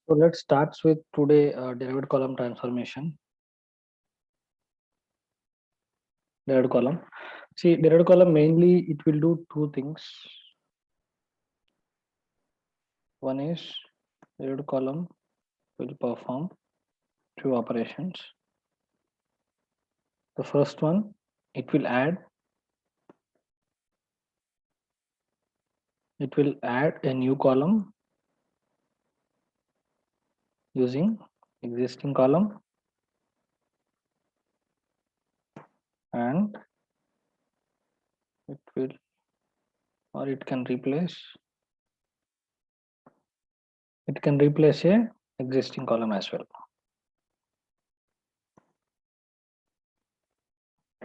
So let's start with today derived column transformation. Derived column. See, derived column mainly it will do two things. One is derived column will perform two operations. The first one, it will add a new column using existing column, and it will, or it can replace a existing column as well,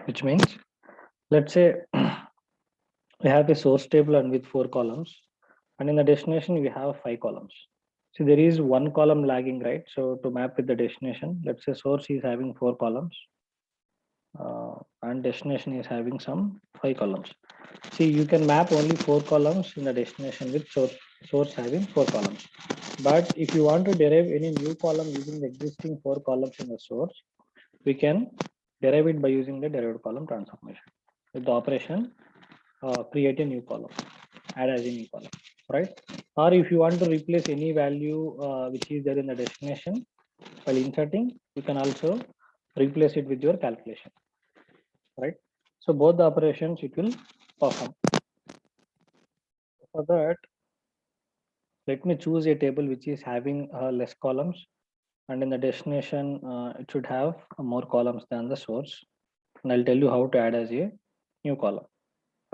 which means let's say we have a source table and with 4 columns, and in the destination we have 5 columns. So there is one column lagging, right? So to map with the destination, let's say source is having 4 columns, and destination is having some 5 columns. See, you can map only 4 columns in the destination with source having 4 columns. But if you want to derive any new column using the existing 4 columns in the source, we can derive it by using the derived column transformation with the operation create a new column, add as a new column, right? Or if you want to replace any value which is there in the destination while inserting, you can also replace it with your calculation, right? So both the operations it will perform. For that, let me choose a table which is having less columns, and in the destination it should have more columns than the source, and I'll tell you how to add as a new column,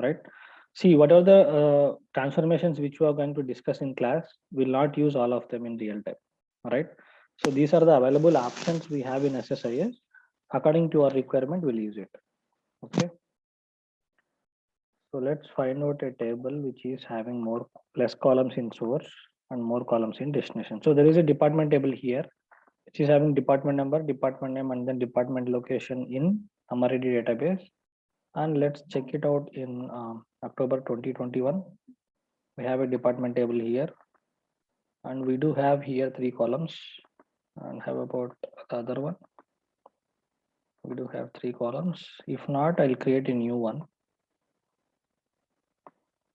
right? See, what are the transformations which we are going to discuss in class, we'll not use all of them in real time, right? So these are the available options we have in SSIS. According to our requirement, we'll use it. Okay. So let's find out a table which is having more less columns in source and more columns in destination. So there is a department table here, which is having department number, department name, and then department location in Amaready database. And let's check it out in October 2021. We have a department table here, and we do have here 3 columns, and have about the other one. We do have 3 columns. If not, I'll create a new one.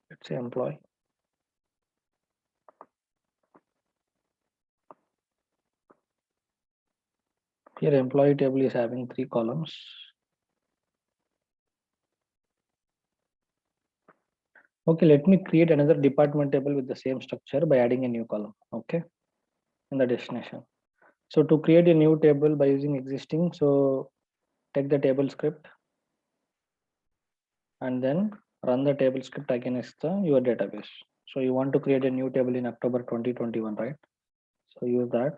Let's say employee. Here employee table is having 3 columns. Okay, let me create another department table with the same structure by adding a new column. Okay, in the destination. So to create a new table by using existing, so take the table script and then run the table script against your database. So you want to create a new table in October 2021, right? So use that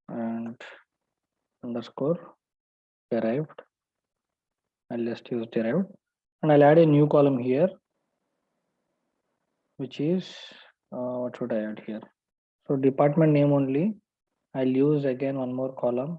and underscore derived. I'll just use derived, and I'll add a new column here, which is what should I add here? So department name only. I'll use again one more column,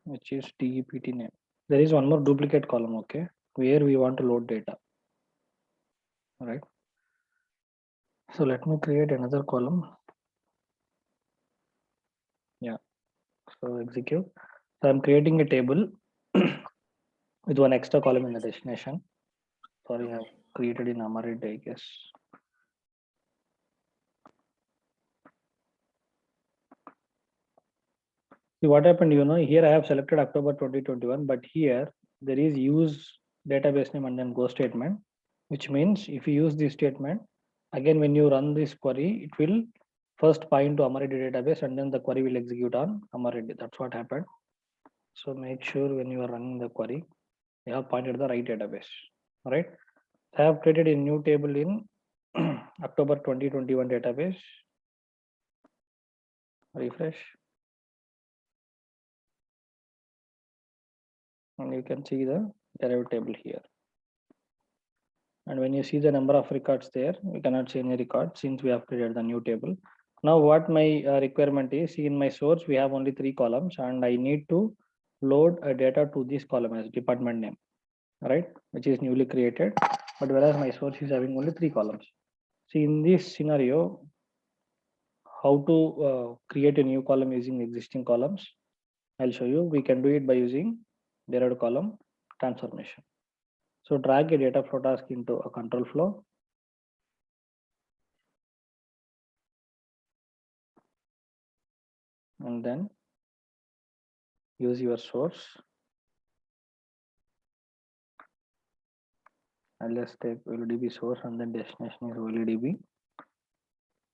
which is DEPT name. There is one more duplicate column, okay, where we want to load data, right? So let me create another column. Yeah, so execute. So I'm creating a table with one extra column in the destination. Sorry, I've created in Amaready, I guess. See what happened, here I have selected October 2021, but here there is use database name and then go statement, which means if you use this statement, again, when you run this query, it will first point to Amaready database and then the query will execute on Amaready. That's what happened. So make sure when you are running the query, you have pointed the right database, right? I have created a new table in October 2021 database. Refresh. And you can see the derived table here. And when you see the number of records there, we cannot see any record since we have created the new table. Now what my requirement is, see in my source we have only 3 columns and I need to load a data to this column as department name, right, which is newly created, but whereas my source is having only 3 columns. See in this scenario, how to create a new column using existing columns, I'll show you. We can do it by using derived column transformation. So drag a data flow task into a control flow. And then use your source. And let's take OLEDB source and then destination is OLEDB.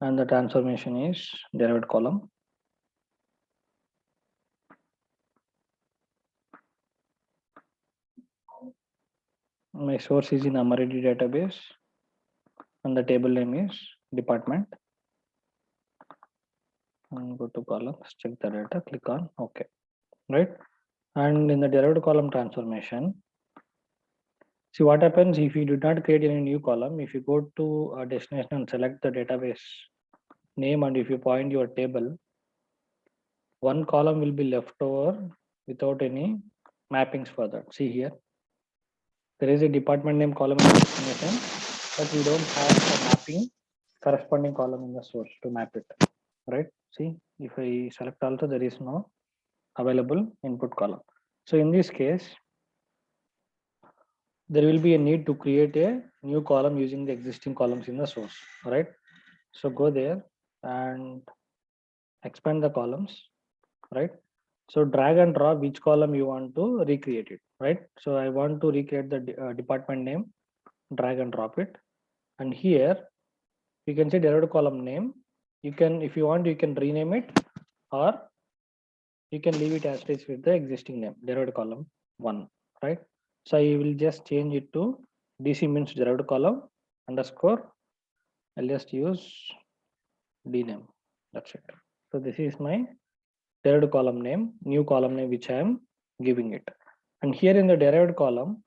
And the transformation is derived column. My source is in Amaredi database and the table name is department. And go to columns, check the data, click on OK, right? And in the derived column transformation, see what happens if you do not create any new column. If you go to a destination and select the database name and if you point your table, one column will be left over without any mappings for that. See here, there is a department name column in the destination, but we don't have a mapping corresponding column in the source to map it, right? See, if I select also, there is no available input column. So in this case, there will be a need to create a new column using the existing columns in the source, right? So go there and expand the columns, right? So drag and drop which column you want to recreate it, right? So I want to recreate the department name, drag and drop it. And here you can say derived column name. You can, if you want, you can rename it or you can leave it as it is with the existing name, derived column 1, right? So I will just change it to DC means derived column underscore. I'll just use dname. That's it. So this is my derived column name, new column name which I am giving it. And here in the derived column,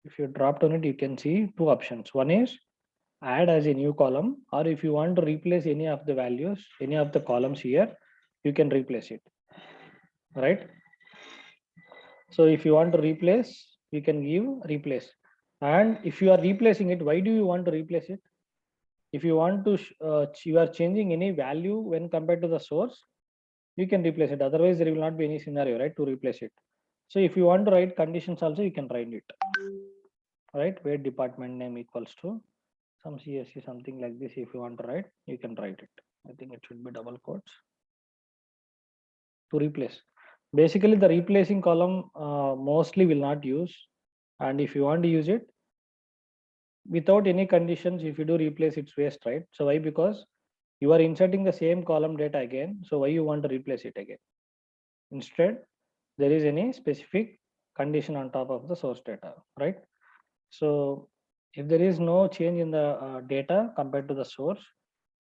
if you drop down it, you can see 2 options. One is add as a new column, or if you want to replace any of the values, any of the columns here, you can replace it, right? So if you want to replace, you can give replace. And if you are replacing it, why do you want to replace it? If you want to, you are changing any value when compared to the source, you can replace it. Otherwise, there will not be any scenario, right, to replace it. So if you want to write conditions also, you can write it, right? Where department name equals to some CSC, something like this. If you want to write, you can write it. I think it should be double quotes to replace. Basically, the replacing column mostly will not use. And if you want to use it without any conditions, if you do replace, it's waste, right? So why? Because you are inserting the same column data again. So why you want to replace it again? Instead, there is any specific condition on top of the source data, right? So if there is no change in the data compared to the source,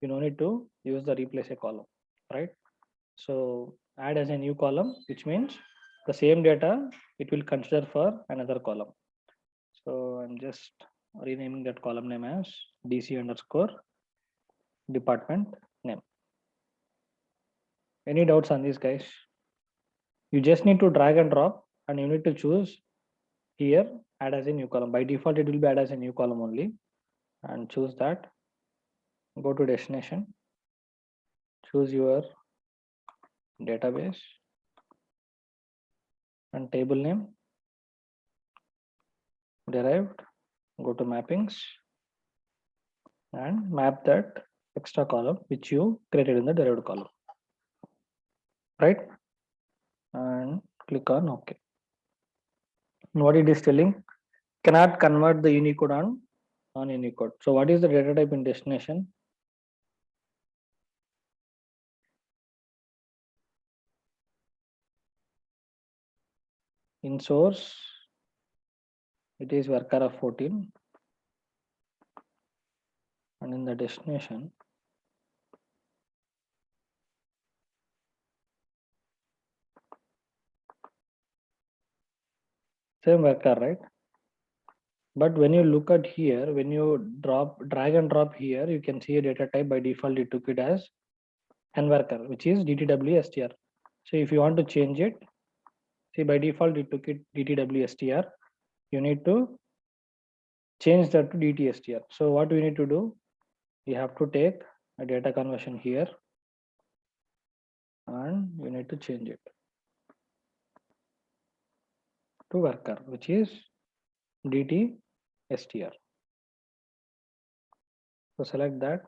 you don't need to use the replace a column, right? So add as a new column, which means the same data, it will consider for another column. So I'm just renaming that column name as DC underscore department name. Any doubts on this, guys? You just need to drag and drop and you need to choose here add as a new column. By default, it will be add as a new column only, and choose that. Go to destination, choose your database and table name, derived, go to mappings and map that extra column which you created in the derived column, right? And click on OK. What it is telling, cannot convert the Unicode on Unicode. So what is the data type in destination? In source, it is worker of 14, and in the destination, same worker, right? But when you look at here, when you drag and drop here, you can see a data type. By default, it took it as n worker, which is DTW-str. So if you want to change it, see by default it took it DTW-str. You need to change that to DT-str. So what we need to do, you have to take a data conversion here and you need to change it to worker, which is DT-str. So select that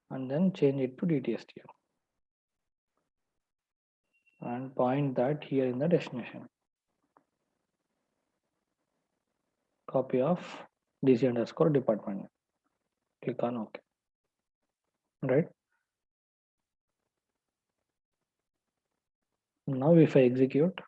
and then change it to DT-str and point that here in the destination. Copy of DC underscore department. Click on OK. Right. Now if I execute,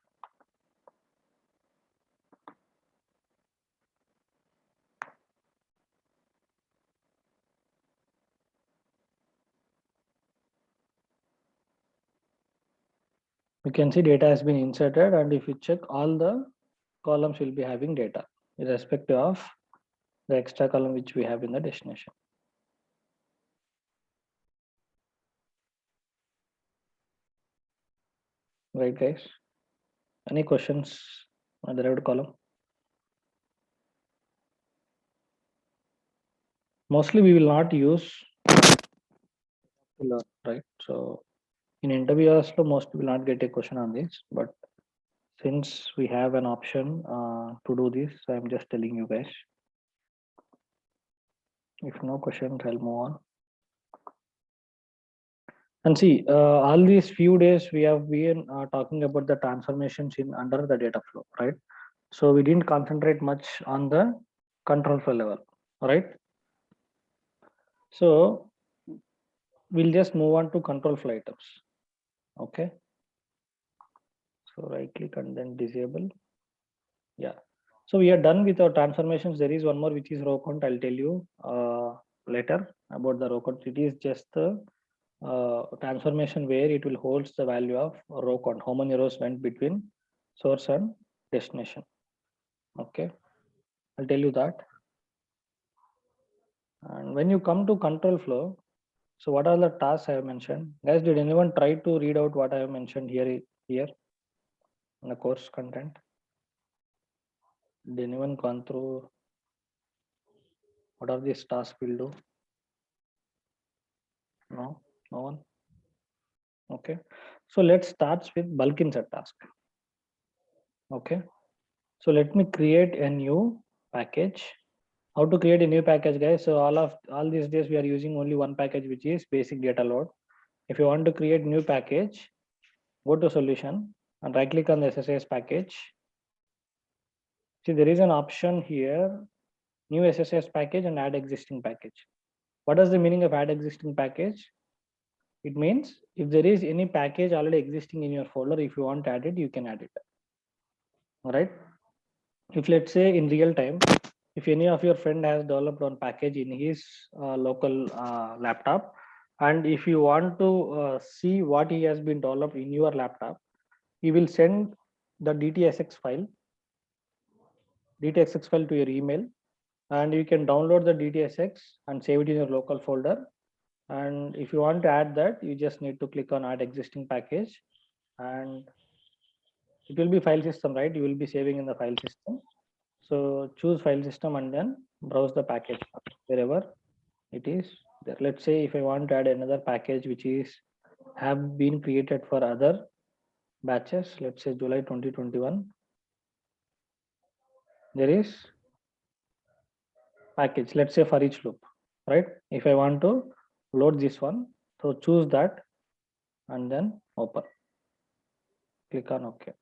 you can see data has been inserted, and if you check, all the columns will be having data irrespective of the extra column which we have in the destination. Right, guys? Any questions on the derived column? Mostly we will not use, right? So in interviews, most will not get a question on this, but since we have an option to do this, so I'm just telling you guys. If no questions, I'll move on. And see, all these few days we have been talking about the transformations in under the data flow, right? So we didn't concentrate much on the control flow level, right? So we'll just move on to control flow items. Okay. So right click and then disable. Yeah. So we are done with our transformations. There is one more which is row count. I'll tell you later about the row count. It is just the transformation where it will holds the value of row count, how many rows went between source and destination. Okay, I'll tell you that. And when you come to control flow, so what are the tasks I have mentioned? Guys, did anyone try to read out what I have mentioned here in the course content? Did anyone gone through what are these tasks will do? No, no one. Okay, so let's start with bulk insert task. Okay, so let me create a new package. How to create a new package, guys? So all these days we are using only one package, which is basic data load. If you want to create new package, go to solution and right click on the SSIS package. See, there is an option here, new SSIS package and add existing package. What is the meaning of add existing package? It means if there is any package already existing in your folder, if you want to add it, you can add it. All right. If let's say in real time, if any of your friend has developed one package in his local laptop, and if you want to see what he has been developed in your laptop, he will send the DTSX file to your email, and you can download the DTSX and save it in your local folder. And if you want to add that, you just need to click on add existing package, and it will be file system, right? You will be saving in the file system. So choose file system and then browse the package wherever it is there. Let's say if I want to add another package which is have been created for other batches, let's say July 2021, there is package, let's say for each loop, right? If I want to load this one, so choose that and then open, click on OK.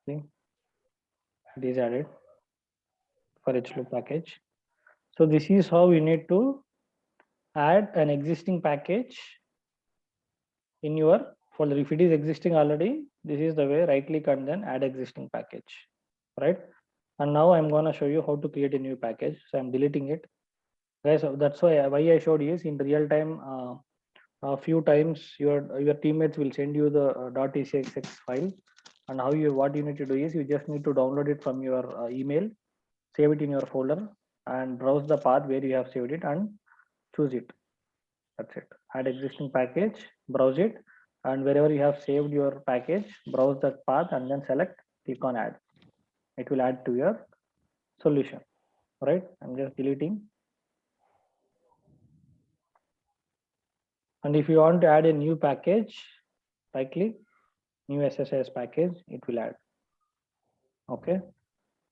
See, it is added for each loop package. So this is how you need to add an existing package in your folder. If it is existing already, this is the way, right click and then add existing package, right? And now I'm going to show you how to create a new package. So I'm deleting it, guys. That's why I showed you is in real time. A few times your teammates will send you the .exx file, and what you need to do is you just need to download it from your email save it in your folder and browse the path where you have saved it and choose it. That's it. Add existing package, browse it, and wherever you have saved your package, browse that path and then select, click on add. It will add to your solution. Right? I'm just deleting. And if you want to add a new package, right click, new SSIS package, it will add. Okay.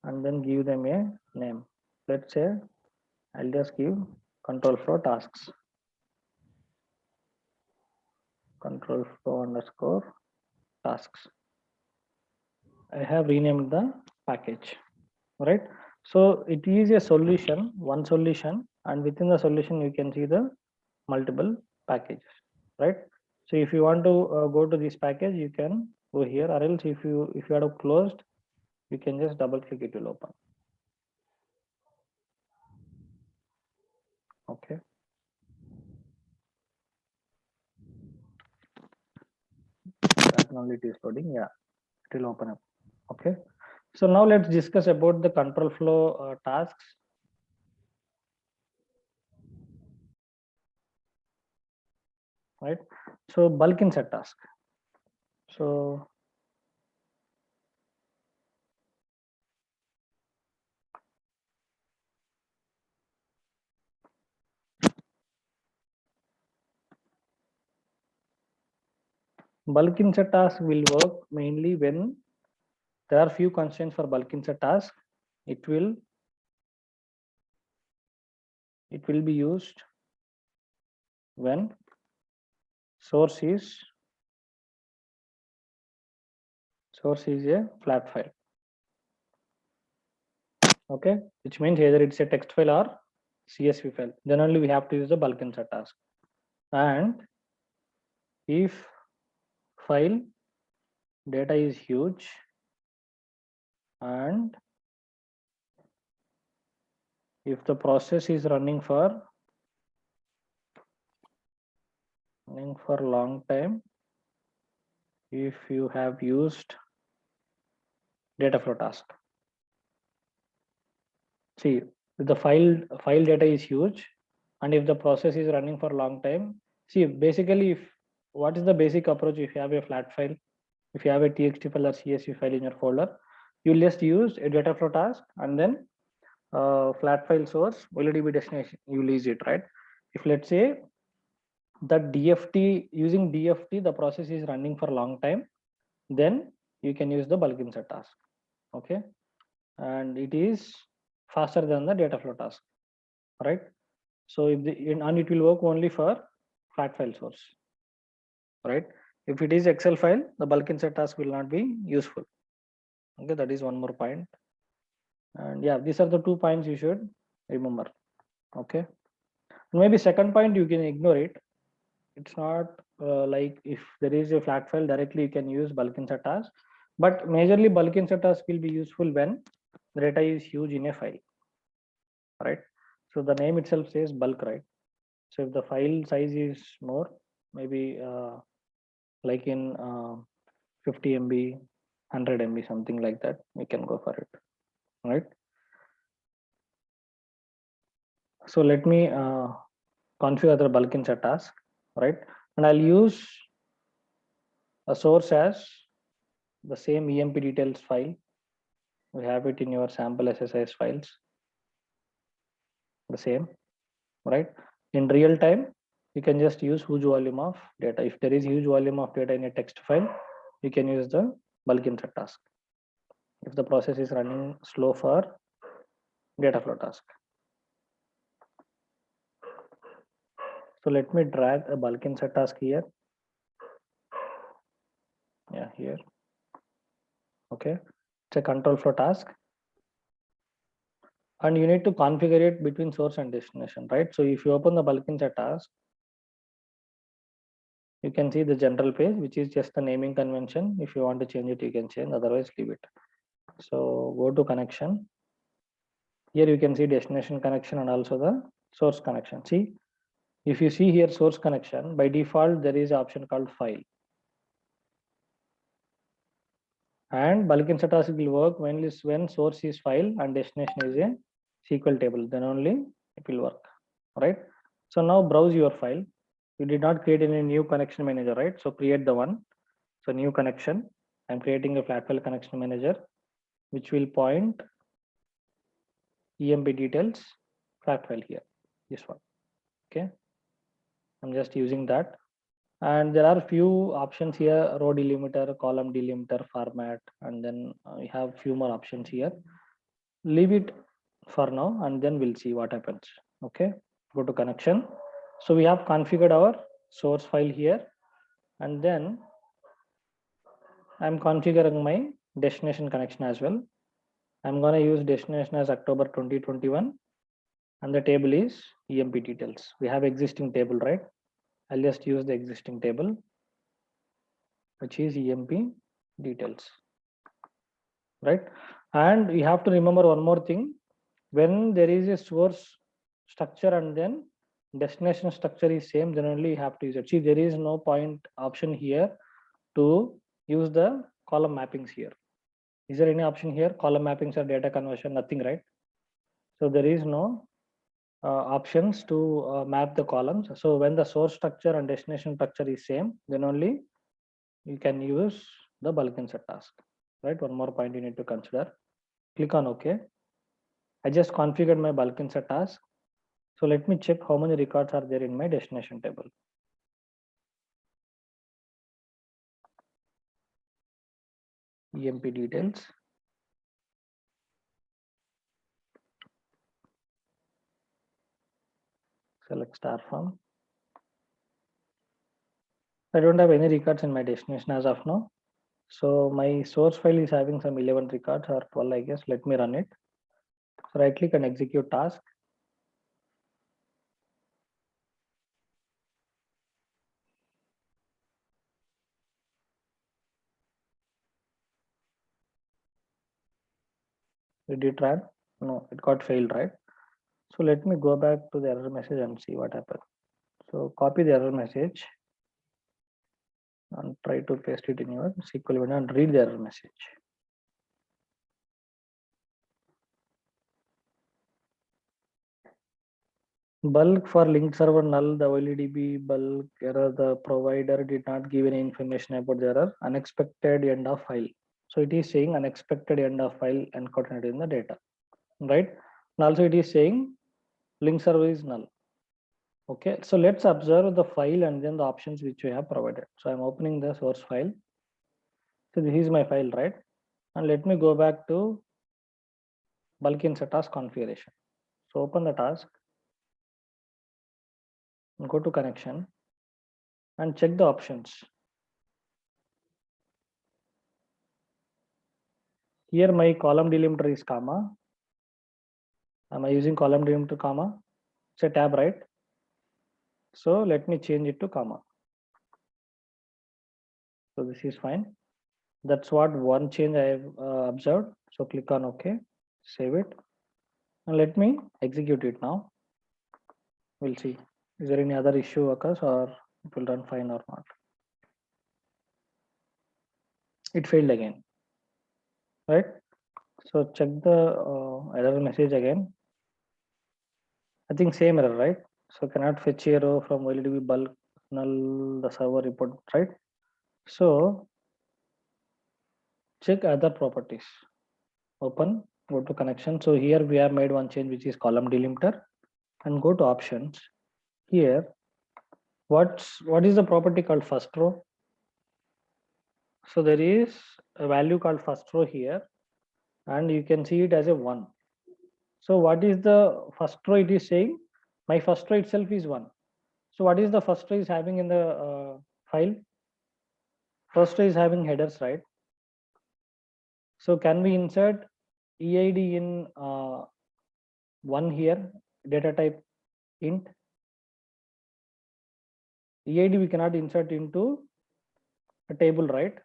And then give them a name. Let's say I'll just give control flow tasks. Control flow underscore tasks. I have renamed the package. Right. So it is a solution, one solution, and within the solution you can see the multiple packages. Right. So if you want to go to this package, you can go here, or else if you have closed, you can just double click, it will open. Okay. It is loading. Yeah, it will open up. Okay. So now let's discuss about the control flow tasks. Right. So bulk insert task. So bulk insert task will work mainly when there are few constraints for bulk insert task. It will be used when source is a flat file. Okay, which means either it's a text file or CSV file. Then only we have to use the bulk insert task. And if file data is huge and if the process is running for long time, if you have used data flow task. See, if the file data is huge and if the process is running for long time, see, basically, if what is the basic approach? If you have a flat file, if you have a txt file or CSV file in your folder, you just use a data flow task and then flat file source OLEDB destination, you will use it, right? If let's say that DFT, using DFT, the process is running for long time, then you can use the bulk insert task. Okay, and it is faster than the data flow task, right? So if and it will work only for flat file source, right? If it is Excel file, the bulk insert task will not be useful. Okay, that is one more point. And yeah, these are the 2 points you should remember. Okay, maybe second point you can ignore it. It's not like if there is a flat file directly you can use bulk insert task, but majorly bulk insert task will be useful when the data is huge in a file, right? So the name itself says bulk, right? So if the file size is more, maybe like in 50 MB, 100 MB, something like that, we can go for it, right? So let me configure the bulk insert task, right? And I'll use a source as the same EMP details file. We have it in your sample SSIS files, the same, right? In real time, you can just use huge volume of data. If there is huge volume of data in a text file, you can use the bulk insert task. If the process is running slow for data flow task. So let me drag a bulk insert task here. Yeah, here. Okay, it's a control flow task. And you need to configure it between source and destination, right? So if you open the bulk insert task, you can see the general page, which is just the naming convention. If you want to change it, you can change, otherwise leave it. So go to connection. Here you can see destination connection and also the source connection. See, if you see here source connection, by default, there is an option called file. And bulk insert task will work when source is file and destination is a SQL table, then only it will work, right? So now browse your file. You did not create any new connection manager, right? So create the one. So new connection. I'm creating a flat file connection manager, which will point EMP details flat file here. This one. Okay. I'm just using that. And there are few options here: row delimiter, column delimiter, format, and then we have few more options here. Leave it for now, and then we'll see what happens. Okay, go to connection. So we have configured our source file here, and then I'm configuring my destination connection as well. I'm gonna use destination as October 2021, and the table is EMP details. We have existing table, right? I'll just use the existing table, which is EMP details, right? And we have to remember one more thing: when there is a source structure and then destination structure is same, then only you have to use it. See, there is no point option here to use the column mappings here. Is there any option here? Column mappings or data conversion? Nothing, right? So there is no options to map the columns. So when the source structure and destination structure is same, then only you can use the bulk insert task, right? One more point you need to consider. Click on OK. I just configured my bulk insert task. So let me check how many records are there in my destination table. EMP details. Select star form. I don't have any records in my destination as of now. So my source file is having some 11 records or 12, I guess. Let me run it. So right click and execute task. Did it run? No, it got failed, right? So let me go back to the error message and see what happened. So copy the error message and try to paste it in your SQL window and read the error message. Bulk for link server null, the OLEDB bulk error, the provider did not give any information about the error, unexpected end of file. So it is saying unexpected end of file encoded in the data, right? And also it is saying link server is null. Okay, so let's observe the file and then the options which we have provided. So I'm opening the source file. So this is my file, right? And let me go back to bulk insert task configuration. So open the task, go to connection and check the options. Here my column delimiter is comma. Am I using column delimiter comma? It's a tab, right? So let me change it to comma. So this is fine. That's what one change I have observed. So click on OK, save it, and let me execute it now. We'll see. Is there any other issue occurs or it will run fine or not? It failed again, right? So check the error message again. I think same error, right? So cannot fetch a row from OLEDB bulk null the server report, right? So check other properties. Open, go to connection. So here we have made one change, which is column delimiter, and go to options. Here, what is the property called first row? So there is a value called first row here, and you can see it as a 1. So what is the first row? It is saying my first row itself is 1. So what is the first row is having in the file? First row is having headers, right? So can we insert EID in 1 here, data type int? EID we cannot insert into a table, right?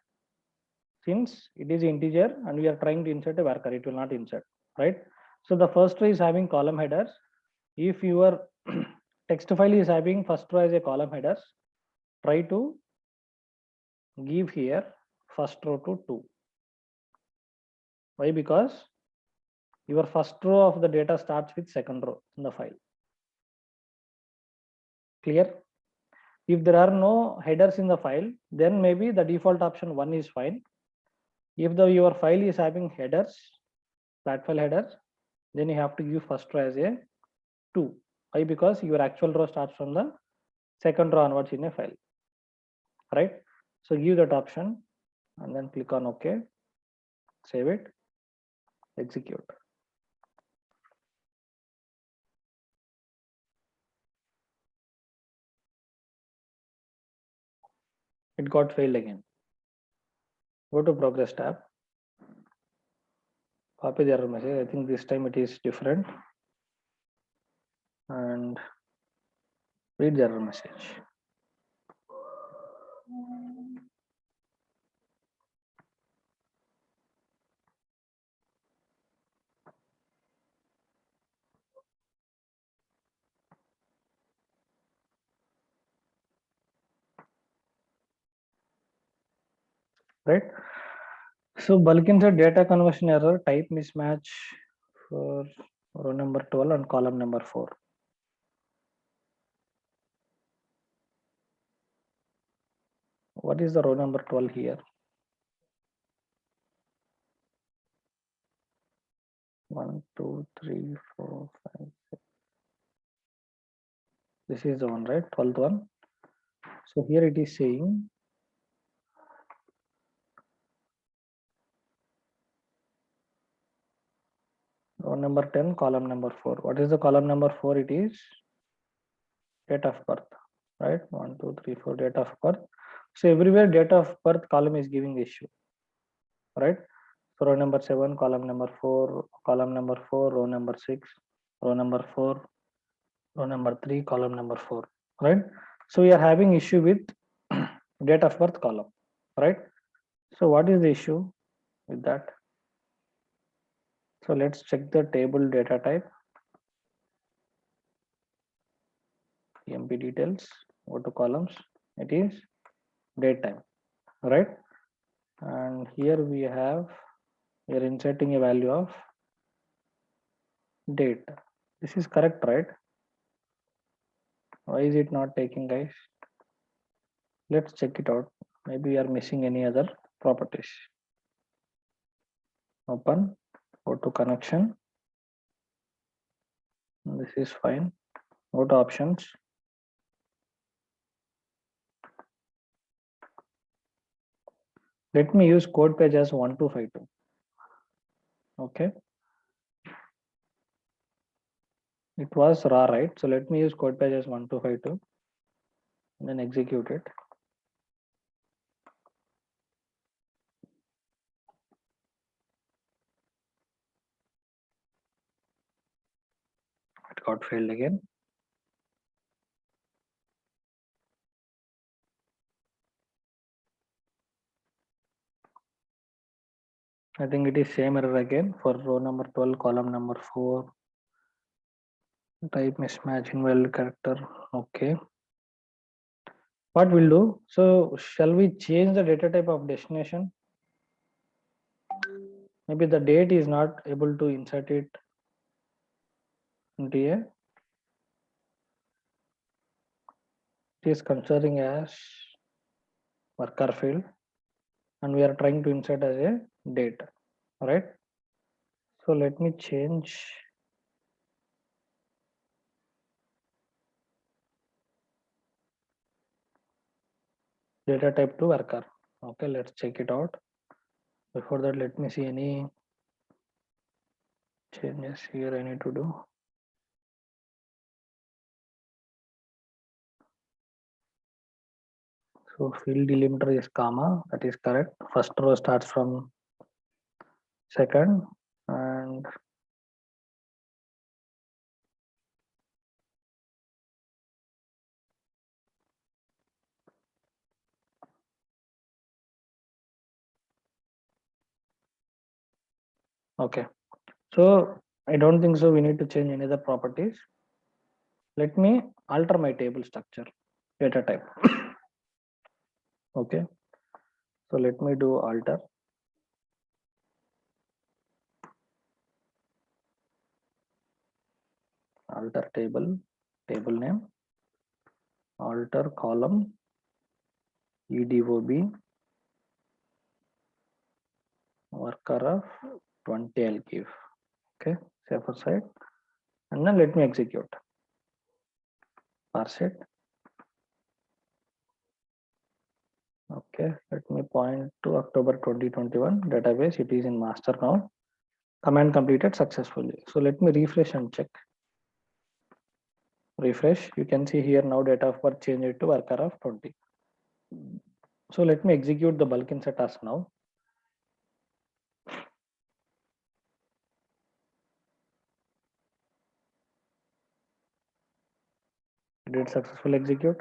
Since it is integer and we are trying to insert a varchar, it will not insert, right? So the first row is having column headers. If your text file is having first row as a column headers, try to give here first row to 2. Why? Because your first row of the data starts with second row in the file. Clear? If there are no headers in the file, then maybe the default option 1 is fine. If your file is having headers, flat file headers, then you have to give first row as a 2. Why? Because your actual row starts from the second row onwards in a file, right? So give that option and then click on OK, save it, execute. It got failed again. Go to progress tab, copy the error message. I think this time it is different, and read the error message. Right? So bulk insert data conversion error, type mismatch for row number 12 and column number 4. What is the row number 12 here? 1, 2, 3, 4, 5, 6. This is the one, right? 12th one. So here it is saying row number 10, column number 4. What is the column number 4? It is date of birth, right? 1, 2, 3, 4, date of birth. So everywhere date of birth column is giving issue, right? So row number 7, column number 4, column number 4, row number 6, row number 4, row number 3, column number 4, right? So we are having issue with date of birth column, right? So what is the issue with that? So let's check the table data type, MP details, go to columns, it is date time, right? And here we are inserting a value of date. This is correct, right? Why is it not taking, guys? Let's check it out. Maybe we are missing any other properties. Open, go to connection. This is fine. Go to options. Let me use code page as 1252. Okay. It was raw, right? So let me use code page as 1252 and then execute it. It got failed again. I think it is same error again for row number 12, column number 4. Type mismatch, invalid character. Okay. What we'll do? So shall we change the data type of destination? Maybe the date is not able to insert it into a. It is considering as worker field, and we are trying to insert as a date, right? So let me change data type to worker. Okay, let's check it out. Before that, let me see any changes here I need to do. So field delimiter is comma, that is correct. First row starts from second, and okay. So I don't think so we need to change any other properties. Let me alter my table structure, data type. Okay. So let me do alter. alter table name, alter column, EDOB, worker of 20 I'll give. Okay, save aside, and then let me execute. Parse it. Okay, let me point to October 2021 database. It is in master now. Command completed successfully. So let me refresh and check. Refresh. You can see here now data of birth changed to worker of 20. So let me execute the bulk insert task now. Did successfully execute?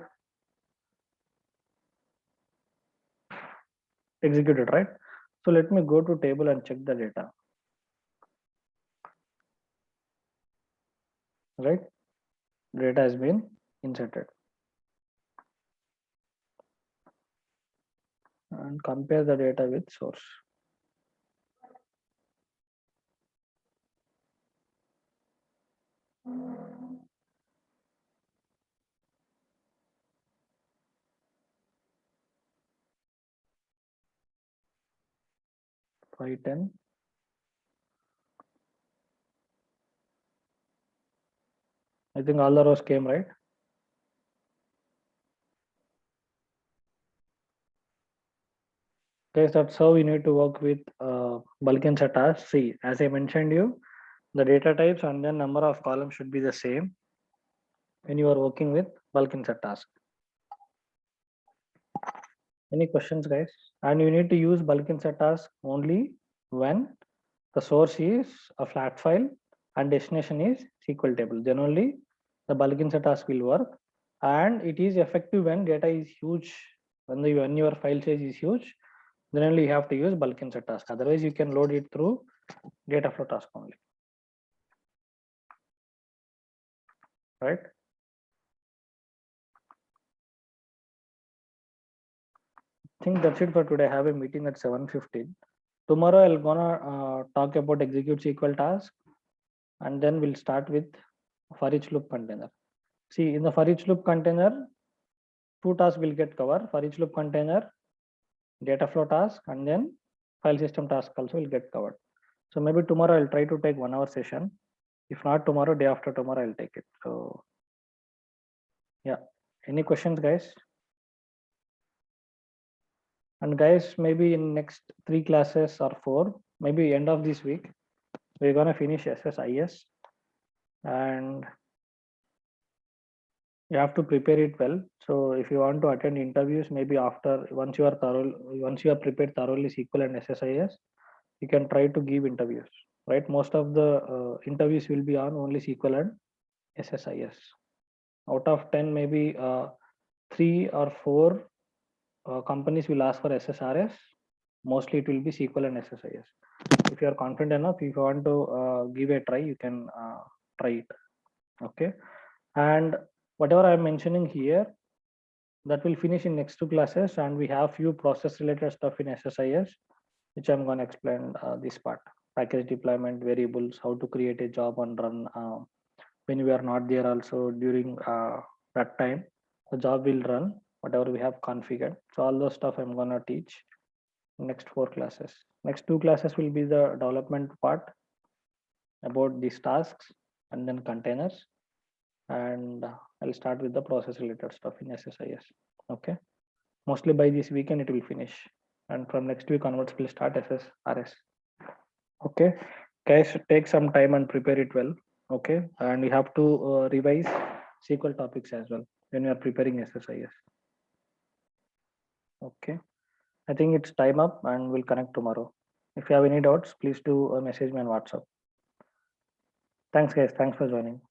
Executed, right? So let me go to table and check the data. Right? Data has been inserted. And compare the data with source. Five 10. I think all the rows came, right? Okay, that's how we need to work with bulk insert task. See, as I mentioned you, the data types and then number of columns should be the same when you are working with bulk insert task. Any questions, guys? And you need to use bulk insert task only when the source is a flat file and destination is SQL table. Then only the bulk insert task will work, and it is effective when data is huge. When your file size is huge, then only you have to use bulk insert task. Otherwise, you can load it through data flow task only. Right? I think that's it for today. I have a meeting at 7:15. Tomorrow I'll gonna talk about execute SQL task, and then we'll start with for each loop container. See, in the for each loop container, two tasks will get covered. For each loop container, data flow task, and then file system task also will get covered. So maybe tomorrow I'll try to take 1 hour session. If not tomorrow, day after tomorrow, I'll take it. So yeah, any questions, guys? And guys, maybe in next 3 classes or 4, maybe end of this week, we're gonna finish SSIS, and you have to prepare it well. So if you want to attend interviews, maybe after once you are prepared thoroughly SQL and SSIS, you can try to give interviews. Right? Most of the interviews will be on only SQL and SSIS. Out of 10, maybe 3 or 4 companies will ask for SSRS. Mostly it will be SQL and SSIS. If you are confident enough, if you want to give a try, you can try it. Okay, and whatever I am mentioning here, that will finish in next 2 classes, and we have few process related stuff in SSIS, which I'm going to explain this part. Package deployment, variables, how to create a job and run when we are not there. Also during that time, the job will run whatever we have configured. So all those stuff I'm going to teach next 4 classes. Next 2 classes will be the development part about these tasks and then containers, and I'll start with the process related stuff in SSIS. Okay, mostly by this weekend it will finish, and from next week onwards we'll start SSRS. Okay, guys, take some time and prepare it well. Okay, and you have to revise SQL topics as well when you are preparing SSIS. Okay, I think it's time up, and we'll connect tomorrow. If you have any doubts, please do message me on WhatsApp. Thanks, guys. Thanks for joining.